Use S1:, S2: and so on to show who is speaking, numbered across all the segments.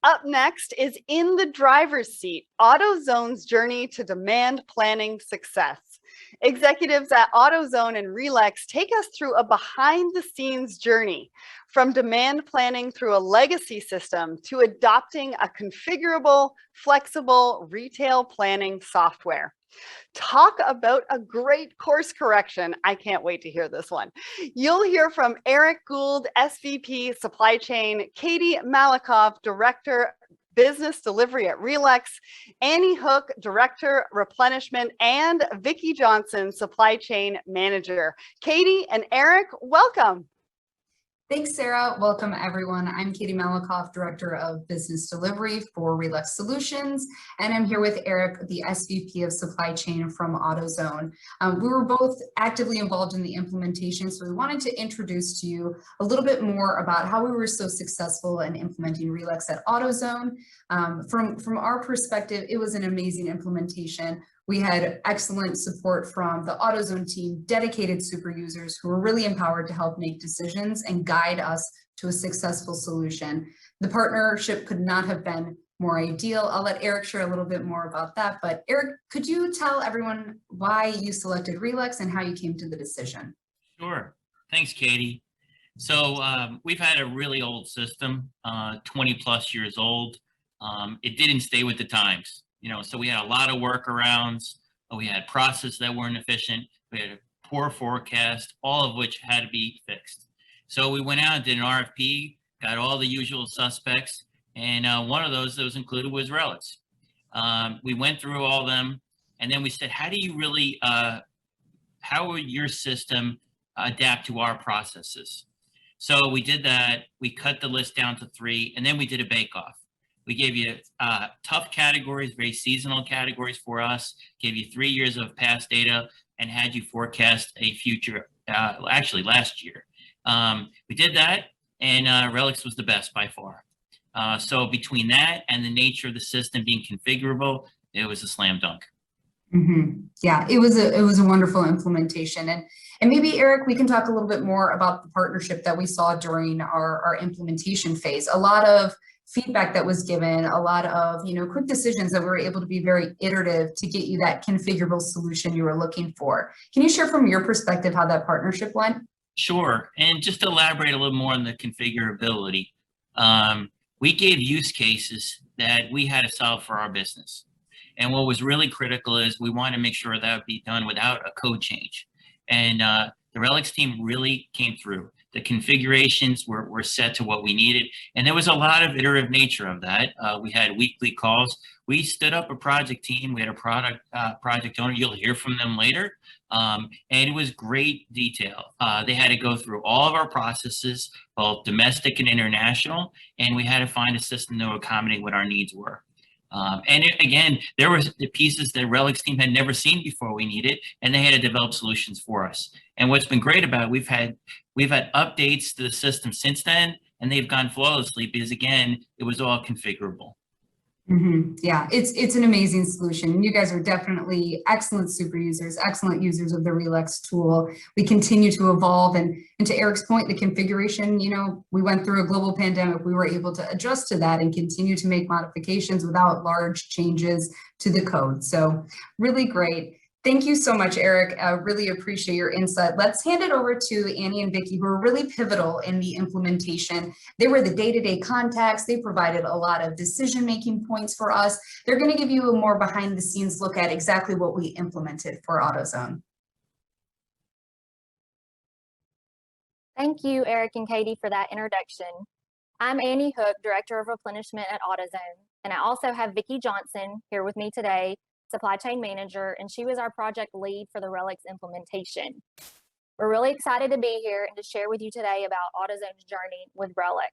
S1: Up next is In the Driver's Seat, AutoZone's Journey to Demand Planning Success. Executives at AutoZone and RELEX take us through a behind-the-scenes journey, from demand planning through a legacy system to adopting a configurable, flexible retail planning software. Talk about a great course correction. I can't wait to hear this one. You'll hear from Eric Gould, SVP Supply Chain, Katie Malakoff, Director Business Delivery at RELEX, Annie Hook, Director Replenishment, and Vicki Johnson, Supply Chain Manager. Katie and Eric, welcome.
S2: Thanks, Sarah. Welcome, everyone. I'm Katie Malakoff, Director of Business Delivery for RELEX Solutions, and I'm here with Eric, the SVP of Supply Chain from AutoZone. We were both actively involved in the implementation, so we wanted to introduce to you a little bit more about how we were so successful in implementing RELEX at AutoZone. From our perspective, it was an amazing implementation. We had excellent support from the AutoZone team, dedicated super users who were really empowered to help make decisions and guide us to a successful solution. The partnership could not have been more ideal. I'll let Eric share a little bit more about that, but Eric, could you tell everyone why you selected RELEX and how you came to the decision?
S3: Sure. Thanks, Katie. So we've had a really old system, 20 plus years old. It didn't stay with the times. So we had a lot of workarounds. We had processes that weren't efficient. We had a poor forecast, all of which had to be fixed. So we went out and did an RFP, got all the usual suspects, and one of those that was included was RELEX. We went through all of them, and then we said, how do you really, how will your system adapt to our processes? So we did that. We cut the list down to 3, and then we did a bake-off. We gave you tough categories, very seasonal categories for us, gave you 3 years of past data, and had you forecast a future, actually last year. We did that, and RELEX was the best by far. So between that and the nature of the system being configurable, it was a slam dunk.
S2: Mm-hmm. Yeah, it was a wonderful implementation. And maybe, Eric, we can talk a little bit more about the partnership that we saw during our implementation phase. A lot of feedback that was given, a lot of quick decisions that we were able to be very iterative to get you that configurable solution you were looking for. Can you share from your perspective how that partnership went?
S3: Sure, and just to elaborate a little more on the configurability, we gave use cases that we had to solve for our business. And what was really critical is we wanted to make sure that would be done without a code change. And the RELEX team really came through. The configurations were set to what we needed. And there was a lot of iterative nature of that. We had weekly calls. We stood up a project team. We had a project owner. You'll hear from them later. And it was great detail. They had to go through all of our processes, both domestic and international. And we had to find a system that would accommodate what our needs were. Again, there were the pieces that RELEX team had never seen before we needed, and they had to develop solutions for us. And what's been great about it, we've had updates to the system since then, and they've gone flawlessly because, again, it was all configurable.
S2: Mm-hmm. Yeah, it's an amazing solution. You guys are definitely excellent super users, excellent users of the RELEX tool. We continue to evolve, and to Eric's point, the configuration, we went through a global pandemic. We were able to adjust to that and continue to make modifications without large changes to the code. So really great. Thank you so much, Eric. I really appreciate your insight. Let's hand it over to Annie and Vicki, who were really pivotal in the implementation. They were the day-to-day contacts. They provided a lot of decision-making points for us. They're going to give you a more behind-the-scenes look at exactly what we implemented for AutoZone.
S4: Thank you, Eric and Katie, for that introduction. I'm Annie Hook, Director of Replenishment at AutoZone, and I also have Vicki Johnson here with me today, Supply Chain Manager, and she was our project lead for the RELEX implementation. We're really excited to be here and to share with you today about AutoZone's journey with RELEX.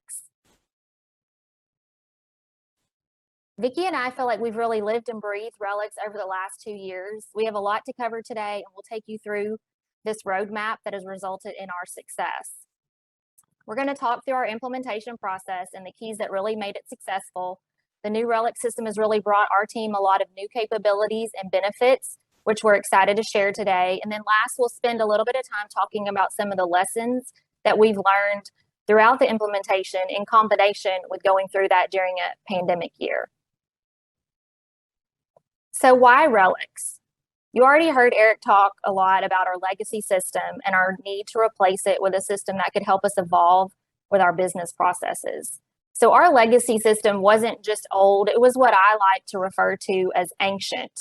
S4: Vicki and I feel like we've really lived and breathed RELEX over the last 2 years. We have a lot to cover today, and we'll take you through this roadmap that has resulted in our success. We're going to talk through our implementation process and the keys that really made it successful. The new RELEX system has really brought our team a lot of new capabilities and benefits, which we're excited to share today. And then last, we'll spend a little bit of time talking about some of the lessons that we've learned throughout the implementation in combination with going through that during a pandemic year. So why RELEX? You already heard Eric talk a lot about our legacy system and our need to replace it with a system that could help us evolve with our business processes. So our legacy system wasn't just old, it was what I like to refer to as ancient.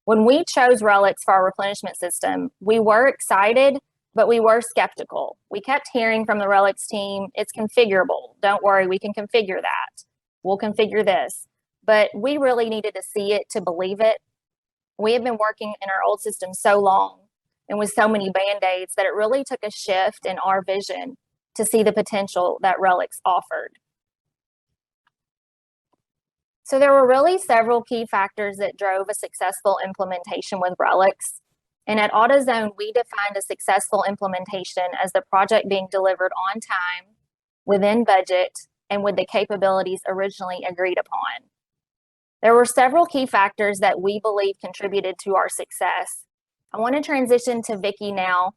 S4: When we chose RELEX for our replenishment system, we were excited, but we were skeptical. We kept hearing from the RELEX team, it's configurable. Don't worry, we can configure that. We'll configure this. But we really needed to see it to believe it. We had been working in our old system so long and with so many Band-Aids that it really took a shift in our vision to see the potential that RELEX offered. So there were really several key factors that drove a successful implementation with RELEX. And at AutoZone, we defined a successful implementation as the project being delivered on time, within budget, and with the capabilities originally agreed upon. There were several key factors that we believe contributed to our success. I want to transition to Vicki now.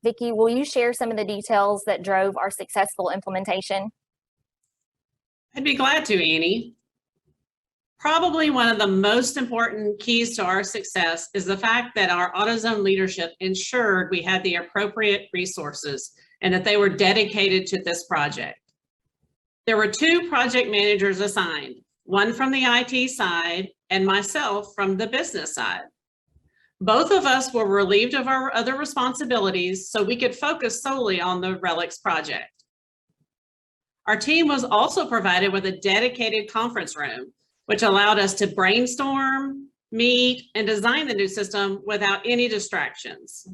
S4: Vicki, will you share some of the details that drove our successful implementation?
S5: I'd be glad to, Annie. Probably one of the most important keys to our success is the fact that our AutoZone leadership ensured we had the appropriate resources and that they were dedicated to this project. There were 2 project managers assigned, one from the IT side and myself from the business side. Both of us were relieved of our other responsibilities so we could focus solely on the RELEX project. Our team was also provided with a dedicated conference room, which allowed us to brainstorm, meet, and design the new system without any distractions.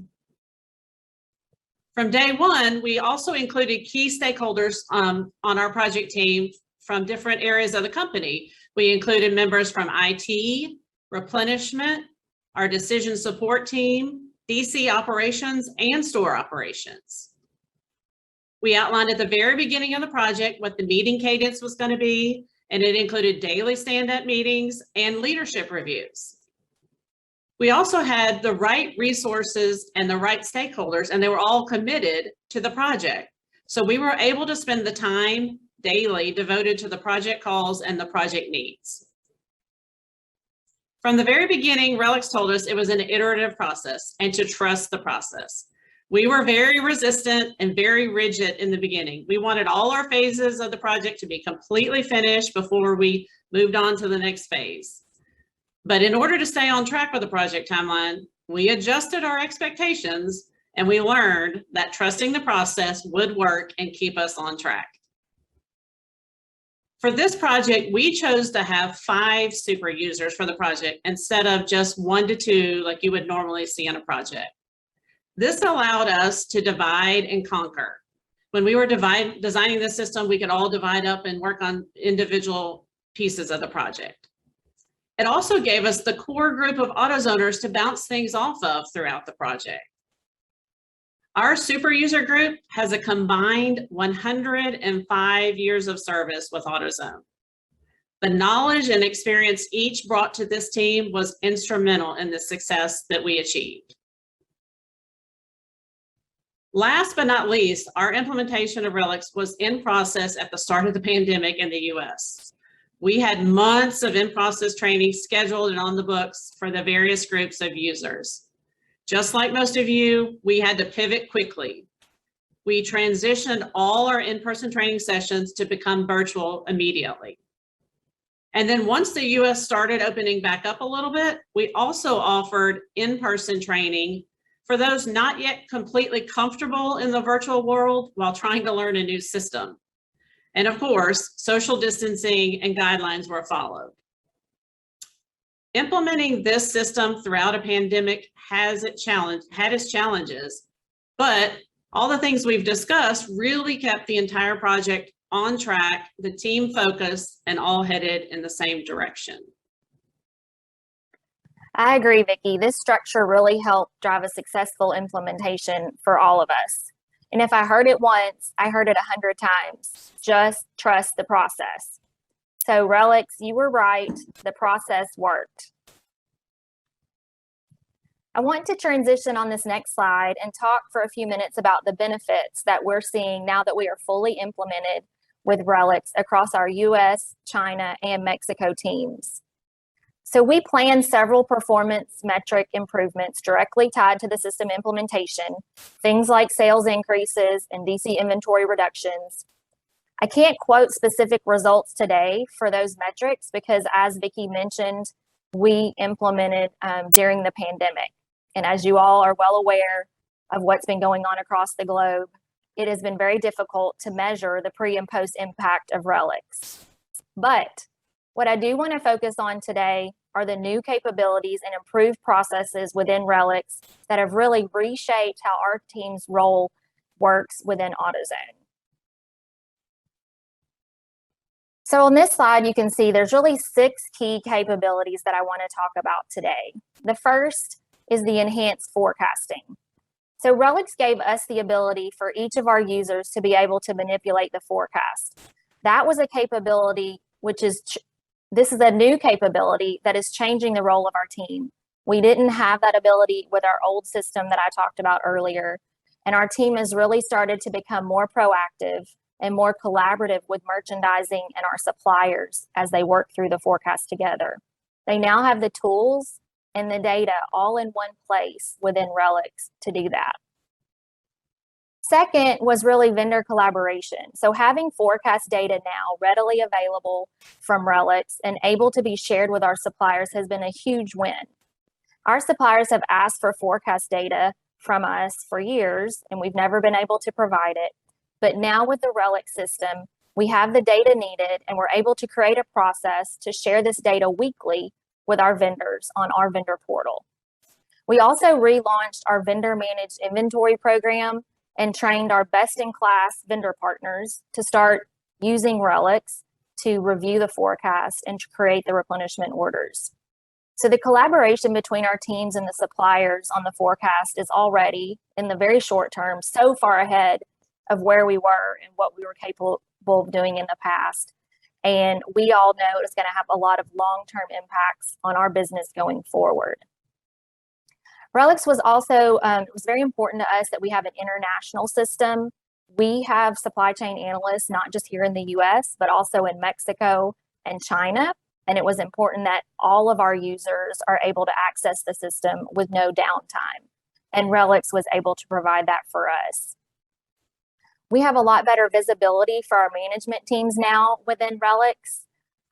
S5: From day one, we also included key stakeholders on our project team from different areas of the company. We included members from IT, replenishment, our decision support team, DC operations, and store operations. We outlined at the very beginning of the project what the meeting cadence was going to be, and it included daily stand-up meetings and leadership reviews. We also had the right resources and the right stakeholders, and they were all committed to the project. So we were able to spend the time daily devoted to the project calls and the project needs. From the very beginning, RELEX told us it was an iterative process and to trust the process. We were very resistant and very rigid in the beginning. We wanted all our phases of the project to be completely finished before we moved on to the next phase. But in order to stay on track with the project timeline, we adjusted our expectations and we learned that trusting the process would work and keep us on track. For this project, we chose to have 5 super users for the project instead of just 1 to 2 like you would normally see on a project. This allowed us to divide and conquer. When we were designing the system, we could all divide up and work on individual pieces of the project. It also gave us the core group of AutoZoners to bounce things off of throughout the project. Our super user group has a combined 105 years of service with AutoZone. The knowledge and experience each brought to this team was instrumental in the success that we achieved. Last but not least, our implementation of RELEX was in process at the start of the pandemic in the US. We had months of in-process training scheduled and on the books for the various groups of users. Just like most of you, we had to pivot quickly. We transitioned all our in-person training sessions to become virtual immediately. And then once the US started opening back up a little bit, we also offered in-person training for those not yet completely comfortable in the virtual world while trying to learn a new system. And of course, social distancing and guidelines were followed. Implementing this system throughout a pandemic had its challenges, but all the things we've discussed really kept the entire project on track, the team focused, and all headed in the same direction.
S4: I agree, Vicki. This structure really helped drive a successful implementation for all of us. And if I heard it once, I heard it 100 times. Just trust the process. So RELEX, you were right. The process worked. I want to transition on this next slide and talk for a few minutes about the benefits that we're seeing now that we are fully implemented with RELEX across our US, China, and Mexico teams. So we plan several performance metric improvements directly tied to the system implementation, things like sales increases and DC inventory reductions. I can't quote specific results today for those metrics because, as Vicki mentioned, we implemented during the pandemic. And as you all are well aware of what's been going on across the globe, it has been very difficult to measure the pre and post impact of RELEX. But what I do want to focus on today are the new capabilities and improved processes within RELEX that have really reshaped how our team's role works within AutoZone. So on this slide, you can see there's really 6 key capabilities that I want to talk about today. The first is the enhanced forecasting. So RELEX gave us the ability for each of our users to be able to manipulate the forecast. That was a capability this is a new capability that is changing the role of our team. We didn't have that ability with our old system that I talked about earlier, and our team has really started to become more proactive and more collaborative with merchandising and our suppliers as they work through the forecast together. They now have the tools and the data all in one place within RELEX to do that. Second was really vendor collaboration. So having forecast data now readily available from RELEX and able to be shared with our suppliers has been a huge win. Our suppliers have asked for forecast data from us for years, and we've never been able to provide it. But now with the RELEX system, we have the data needed, and we're able to create a process to share this data weekly with our vendors on our vendor portal. We also relaunched our vendor managed inventory program and trained our best-in-class vendor partners to start using RELEX to review the forecast and to create the replenishment orders. So the collaboration between our teams and the suppliers on the forecast is already, in the very short term, so far ahead of where we were and what we were capable of doing in the past. And we all know it's going to have a lot of long-term impacts on our business going forward. RELEX was also, it was very important to us that we have an international system. We have supply chain analysts, not just here in the US, but also in Mexico and China. And it was important that all of our users are able to access the system with no downtime. And RELEX was able to provide that for us. We have a lot better visibility for our management teams now within RELEX.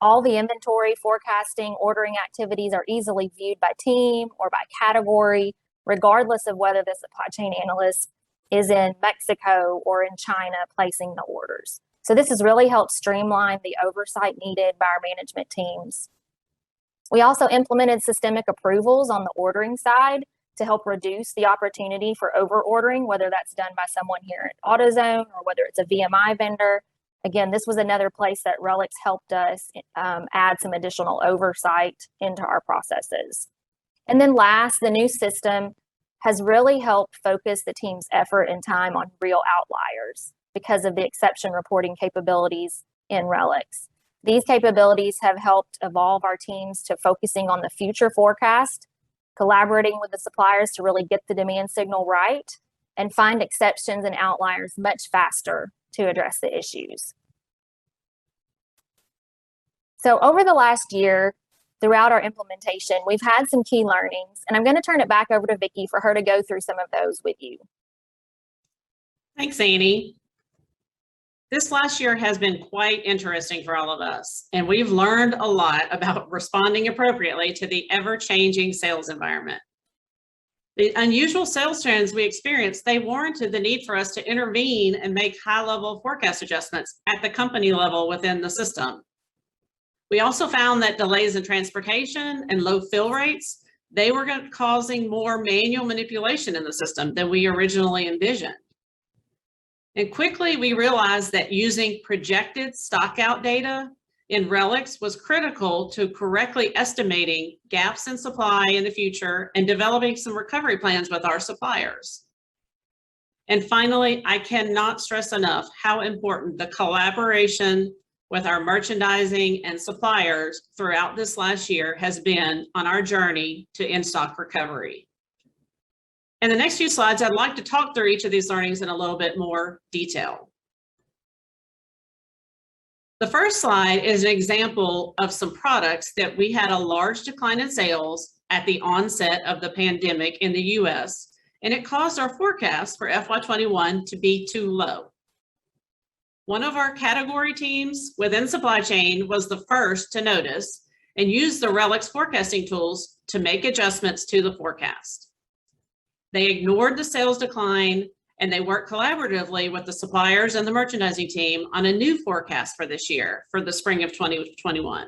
S4: All the inventory, forecasting, ordering activities are easily viewed by team or by category, regardless of whether the supply chain analyst is in Mexico or in China placing the orders. So this has really helped streamline the oversight needed by our management teams. We also implemented systemic approvals on the ordering side to help reduce the opportunity for over ordering, whether that's done by someone here at AutoZone or whether it's a VMI vendor. Again, this was another place that RELEX helped us add some additional oversight into our processes. And then last, the new system has really helped focus the team's effort and time on real outliers because of the exception reporting capabilities in RELEX. These capabilities have helped evolve our teams to focusing on the future forecast, collaborating with the suppliers to really get the demand signal right, and find exceptions and outliers much faster to address the issues. So over the last year, throughout our implementation, we've had some key learnings, and I'm going to turn it back over to Vicki for her to go through some of those with you.
S5: Thanks, Annie. This last year has been quite interesting for all of us, and we've learned a lot about responding appropriately to the ever-changing sales environment. The unusual sales trends we experienced, they warranted the need for us to intervene and make high-level forecast adjustments at the company level within the system. We also found that delays in transportation and low fill rates, they were causing more manual manipulation in the system than we originally envisioned. And quickly, we realized that using projected stockout data in RELEX was critical to correctly estimating gaps in supply in the future and developing some recovery plans with our suppliers. And finally, I cannot stress enough how important the collaboration with our merchandising and suppliers throughout this last year has been on our journey to in-stock recovery. In the next few slides, I'd like to talk through each of these learnings in a little bit more detail. The first slide is an example of some products that we had a large decline in sales at the onset of the pandemic in the US, and it caused our forecast for FY21 to be too low. One of our category teams within supply chain was the first to notice and use the RELEX forecasting tools to make adjustments to the forecast. They ignored the sales decline and they worked collaboratively with the suppliers and the merchandising team on a new forecast for this year, for the spring of 2021.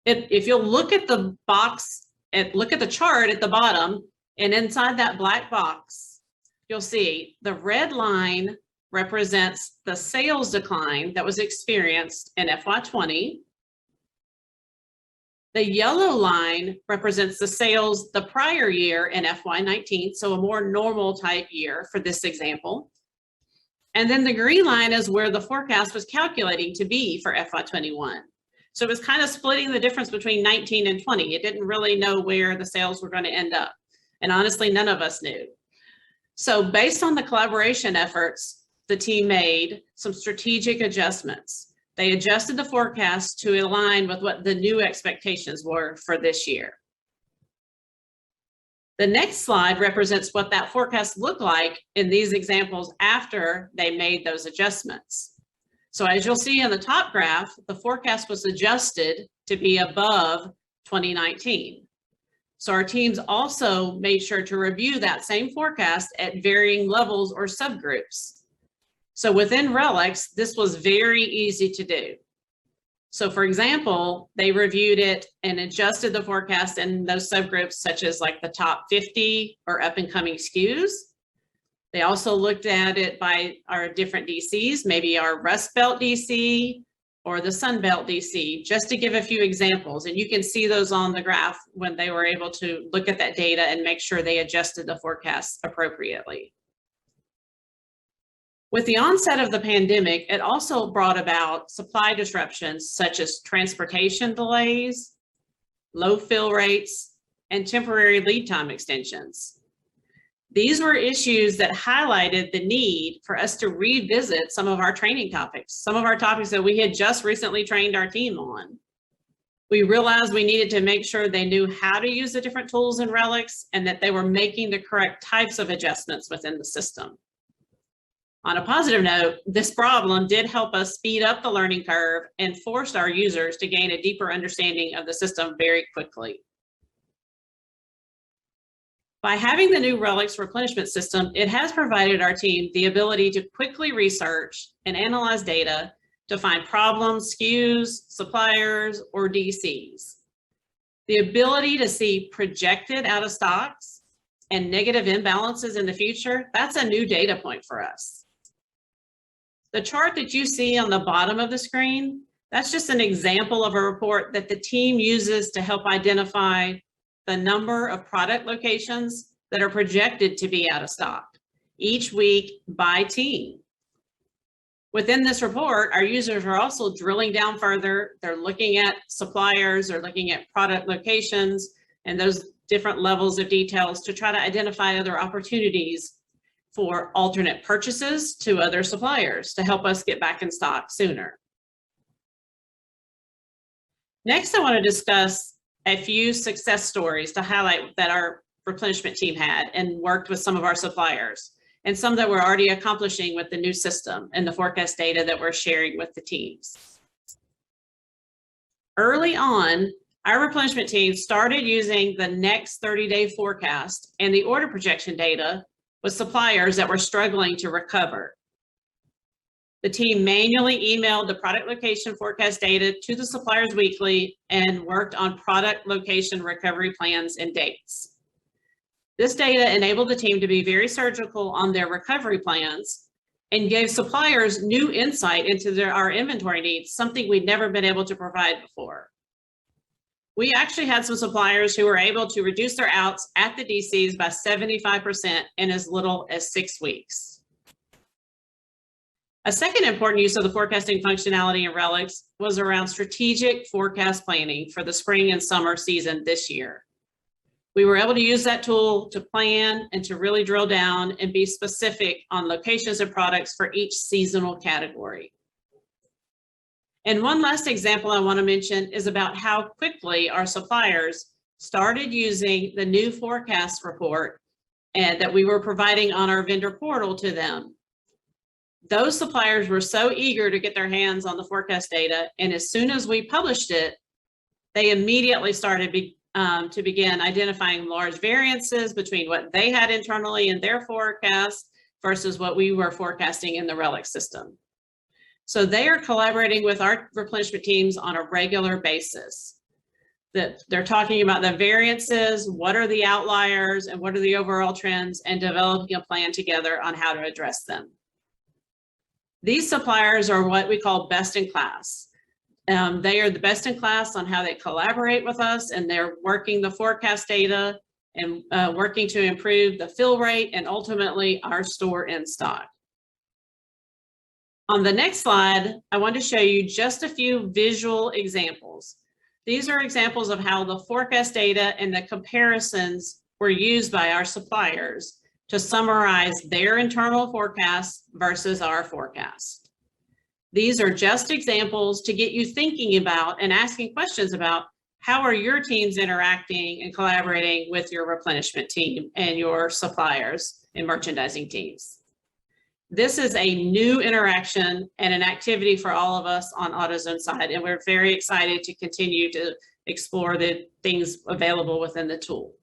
S5: If you'll look at the box, look at the chart at the bottom, and inside that black box, you'll see the red line represents the sales decline that was experienced in FY20. The yellow line represents the sales the prior year in FY19, so a more normal type year for this example. And then the green line is where the forecast was calculating to be for FY21. So it was kind of splitting the difference between 19 and 20. It didn't really know where the sales were going to end up. And honestly, none of us knew. So based on the collaboration efforts, the team made some strategic adjustments. They adjusted the forecast to align with what the new expectations were for this year. The next slide represents what that forecast looked like in these examples after they made those adjustments. So as you'll see in the top graph, the forecast was adjusted to be above 2019. So our teams also made sure to review that same forecast at varying levels or subgroups. So within RELEX, this was very easy to do. So for example, they reviewed it and adjusted the forecast in those subgroups such as like the top 50 or up and coming SKUs. They also looked at it by our different DCs, maybe our Rust Belt DC or the Sun Belt DC, just to give a few examples. And you can see those on the graph when they were able to look at that data and make sure they adjusted the forecast appropriately. With the onset of the pandemic, it also brought about supply disruptions such as transportation delays, low fill rates, and temporary lead time extensions. These were issues that highlighted the need for us to revisit some of our training topics, some of our topics that we had just recently trained our team on. We realized we needed to make sure they knew how to use the different tools in RELEX and that they were making the correct types of adjustments within the system. On a positive note, this problem did help us speed up the learning curve and forced our users to gain a deeper understanding of the system very quickly. By having the new RELEX replenishment system, it has provided our team the ability to quickly research and analyze data to find problems, SKUs, suppliers, or DCs. The ability to see projected out of stocks and negative imbalances in the future, that's a new data point for us. The chart that you see on the bottom of the screen, that's just an example of a report that the team uses to help identify the number of product locations that are projected to be out of stock each week by team. Within this report, our users are also drilling down further. They're looking at suppliers, they're looking at product locations and those different levels of details to try to identify other opportunities for alternate purchases to other suppliers to help us get back in stock sooner. Next, I want to discuss a few success stories to highlight that our replenishment team had and worked with some of our suppliers and some that we're already accomplishing with the new system and the forecast data that we're sharing with the teams. Early on, our replenishment team started using the next 30-day forecast and the order projection data with suppliers that were struggling to recover. The team manually emailed the product location forecast data to the suppliers weekly and worked on product location recovery plans and dates. This data enabled the team to be very surgical on their recovery plans and gave suppliers new insight into our inventory needs, something we'd never been able to provide before. We actually had some suppliers who were able to reduce their outs at the DCs by 75% in as little as 6 weeks. A second important use of the forecasting functionality in RELEX was around strategic forecast planning for the spring and summer season this year. We were able to use that tool to plan and to really drill down and be specific on locations and products for each seasonal category. And one last example I want to mention is about how quickly our suppliers started using the new forecast report and that we were providing on our vendor portal to them. Those suppliers were so eager to get their hands on the forecast data, and as soon as we published it, they immediately started to begin identifying large variances between what they had internally in their forecast versus what we were forecasting in the RELEX system. So they are collaborating with our replenishment teams on a regular basis. That they're talking about the variances, what are the outliers, and what are the overall trends, and developing a plan together on how to address them. These suppliers are what we call best in class. They are the best in class on how they collaborate with us, and they're working the forecast data and working to improve the fill rate and ultimately our store in stock. On the next slide, I want to show you just a few visual examples. These are examples of how the forecast data and the comparisons were used by our suppliers to summarize their internal forecasts versus our forecast. These are just examples to get you thinking about and asking questions about how are your teams interacting and collaborating with your replenishment team and your suppliers and merchandising teams. This is a new interaction and an activity for all of us on AutoZone side, and we're very excited to continue to explore the things available within the tool.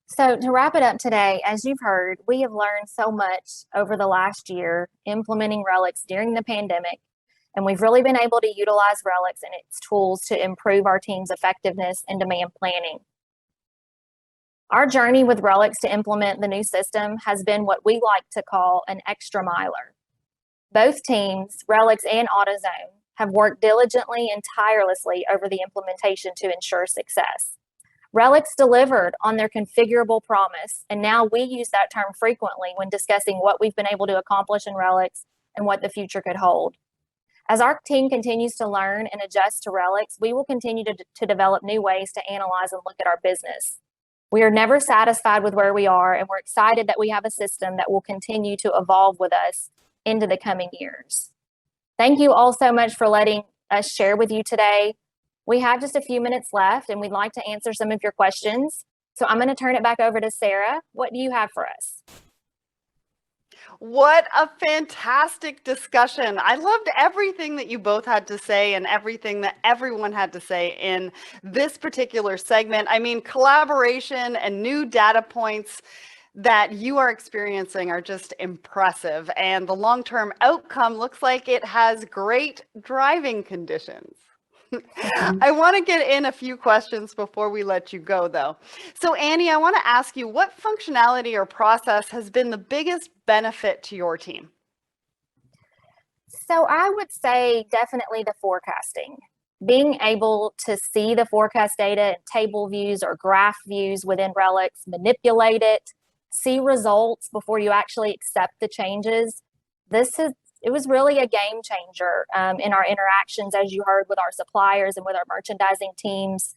S4: So to wrap it up today, as you've heard, we have learned so much over the last year implementing RELEX during the pandemic, and we've really been able to utilize RELEX and its tools to improve our team's effectiveness and demand planning. Our journey with RELEX to implement the new system has been what we like to call an extra miler. Both teams, RELEX and AutoZone, have worked diligently and tirelessly over the implementation to ensure success. RELEX delivered on their configurable promise, and now we use that term frequently when discussing what we've been able to accomplish in RELEX and what the future could hold. As our team continues to learn and adjust to RELEX, we will continue to develop new ways to analyze and look at our business. We are never satisfied with where we are, and we're excited that we have a system that will continue to evolve with us into the coming years. Thank you all so much for letting us share with you today. We have just a few minutes left, and we'd like to answer some of your questions. So I'm going to turn it back over to Sarah. What do you have for us?
S1: What a fantastic discussion. I loved everything that you both had to say and everything that everyone had to say in this particular segment. I mean, collaboration and new data points that you are experiencing are just impressive. And the long-term outcome looks like it has great driving conditions. I want to get in a few questions before we let you go, though. So, Annie, I want to ask you, what functionality or process has been the biggest benefit to your team?
S4: So I would say definitely the forecasting. Being able to see the forecast data in table views or graph views within RELEX, manipulate it, see results before you actually accept the changes. It was really a game changer in our interactions, as you heard, with our suppliers and with our merchandising teams.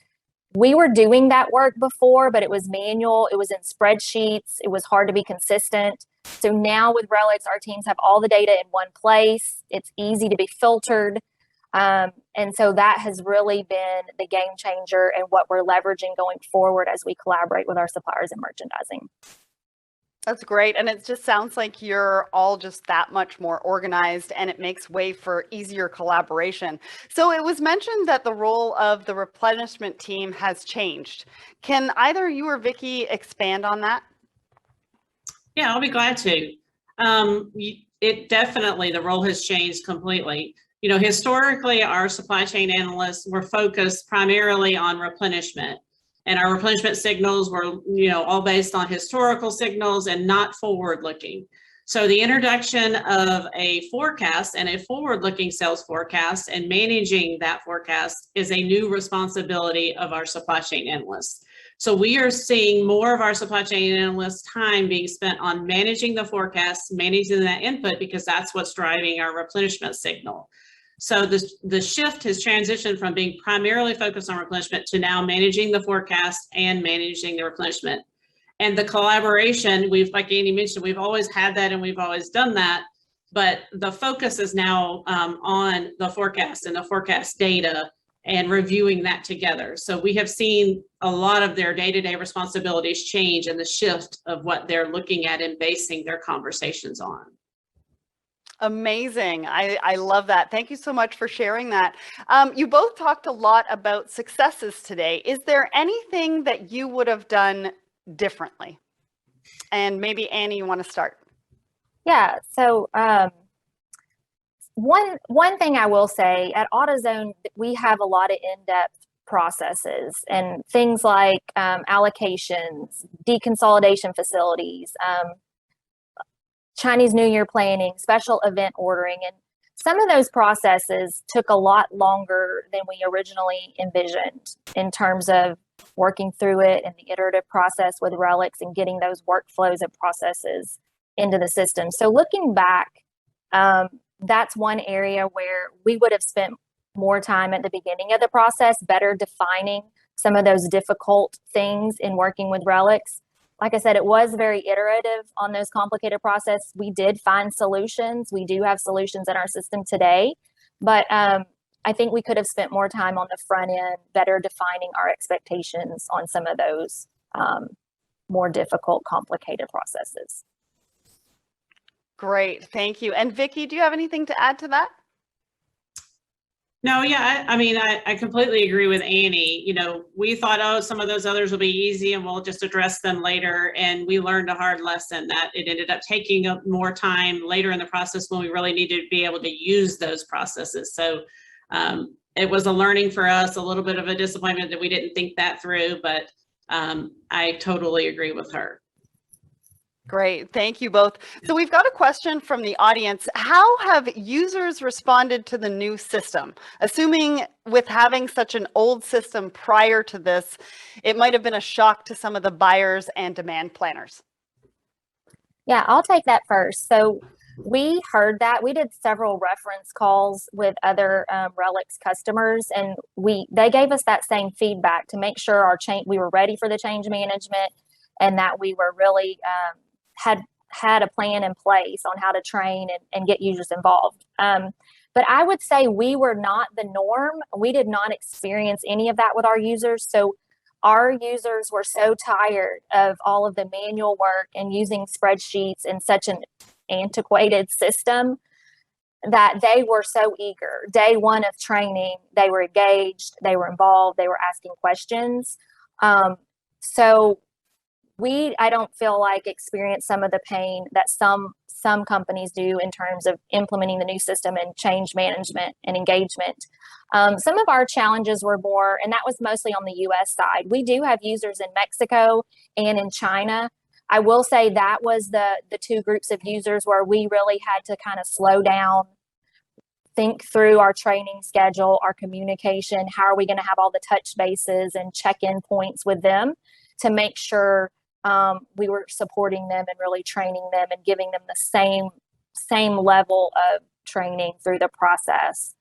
S4: We were doing that work before, but it was manual. It was in spreadsheets. It was hard to be consistent. So now with RELEX, our teams have all the data in one place. It's easy to be filtered. And so that has really been the game changer and what we're leveraging going forward as we collaborate with our suppliers and merchandising.
S1: That's great. And it just sounds like you're all just that much more organized, and it makes way for easier collaboration. So it was mentioned that the role of the replenishment team has changed. Can either you or Vicki expand on that?
S5: Yeah, I'll be glad to. It definitely, the role has changed completely. You know, historically, our supply chain analysts were focused primarily on replenishment. And our replenishment signals were, you know, all based on historical signals and not forward-looking. So the introduction of a forecast and a forward-looking sales forecast and managing that forecast is a new responsibility of our supply chain analysts. So we are seeing more of our supply chain analysts' time being spent on managing the forecast, managing that input, because that's what's driving our replenishment signal. So the shift has transitioned from being primarily focused on replenishment to now managing the forecast and managing the replenishment. And the collaboration, like Andy mentioned, we've always had that and we've always done that, but the focus is now on the forecast and the forecast data and reviewing that together. So we have seen a lot of their day-to-day responsibilities change and the shift of what they're looking at and basing their conversations on.
S1: Amazing. I love that. Thank you so much for sharing that. You both talked a lot about successes today. Is there anything that you would have done differently? And maybe Annie, you want to start?
S4: Yeah, so one thing I will say, at AutoZone, we have a lot of in-depth processes and things like allocations, deconsolidation facilities, Chinese New Year planning, special event ordering, and some of those processes took a lot longer than we originally envisioned in terms of working through it and the iterative process with RELEX and getting those workflows and processes into the system. So looking back, that's one area where we would have spent more time at the beginning of the process, better defining some of those difficult things in working with RELEX. Like I said, it was very iterative on those complicated processes. We did find solutions. We do have solutions in our system today, but I think we could have spent more time on the front end, better defining our expectations on some of those more difficult, complicated processes.
S1: Great, thank you. And Vicki, do you have anything to add to that?
S5: No, yeah, I mean, I completely agree with Annie. You know, we thought, oh, some of those others will be easy and we'll just address them later. And we learned a hard lesson that it ended up taking up more time later in the process when we really needed to be able to use those processes. So it was a learning for us, a little bit of a disappointment that we didn't think that through, but I totally agree with her.
S1: Great, thank you both. So we've got a question from the audience. How have users responded to the new system? Assuming with having such an old system prior to this, it might have been a shock to some of the buyers and demand planners.
S4: Yeah, I'll take that first. So we heard that. We did several reference calls with other RELEX customers, and they gave us that same feedback to make sure we were ready for the change management and that we were really had a plan in place on how to train and get users involved. But I would say we were not the norm. We did not experience any of that with our users. So our users were so tired of all of the manual work and using spreadsheets in such an antiquated system that they were so eager. Day one of training, they were engaged, they were involved, they were asking questions. So I don't feel like experience some of the pain that some companies do in terms of implementing the new system and change management and engagement. Some of our challenges were more, and that was mostly on the US side. We do have users in Mexico and in China. I will say that was the two groups of users where we really had to kind of slow down, think through our training schedule, our communication, how are we going to have all the touch bases and check-in points with them to make sure we were supporting them and really training them and giving them the same level of training through the process.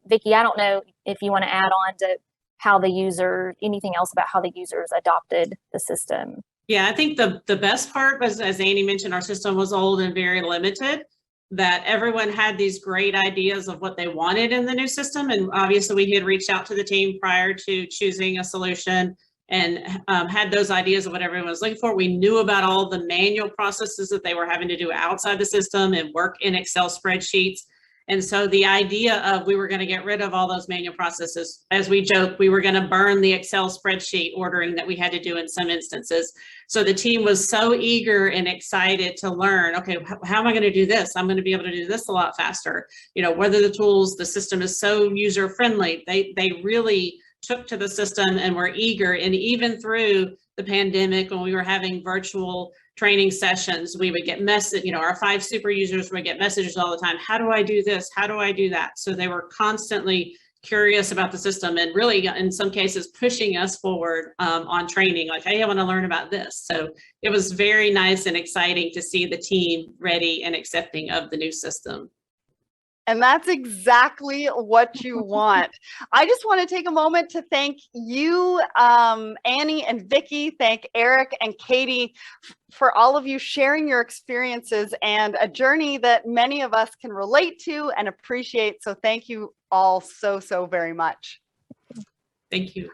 S4: Vicki, I don't know if you want to add on to anything else about how the users adopted the system.
S5: Yeah, I think the best part was, as Annie mentioned, our system was old and very limited, that everyone had these great ideas of what they wanted in the new system. And obviously we had reached out to the team prior to choosing a solution and had those ideas of what everyone was looking for. We knew about all the manual processes that they were having to do outside the system and work in Excel spreadsheets. And so the idea of we were going to get rid of all those manual processes, as we joke, we were going to burn the Excel spreadsheet ordering that we had to do in some instances. So the team was so eager and excited to learn, okay, how am I going to do this? I'm going to be able to do this a lot faster. You know, whether the tools, the system is so user friendly, they really took to the system and were eager. And even through the pandemic, when we were having virtual training sessions, we would get our 5 super users would get messages all the time. How do I do this? How do I do that? So they were constantly curious about the system and really in some cases pushing us forward on training, like, hey, I want to learn about this. So it was very nice and exciting to see the team ready and accepting of the new system.
S1: And that's exactly what you want. I just want to take a moment to thank you, Annie and Vicki, thank Eric and Katie for all of you sharing your experiences and a journey that many of us can relate to and appreciate. So thank you all so very much.
S5: Thank you.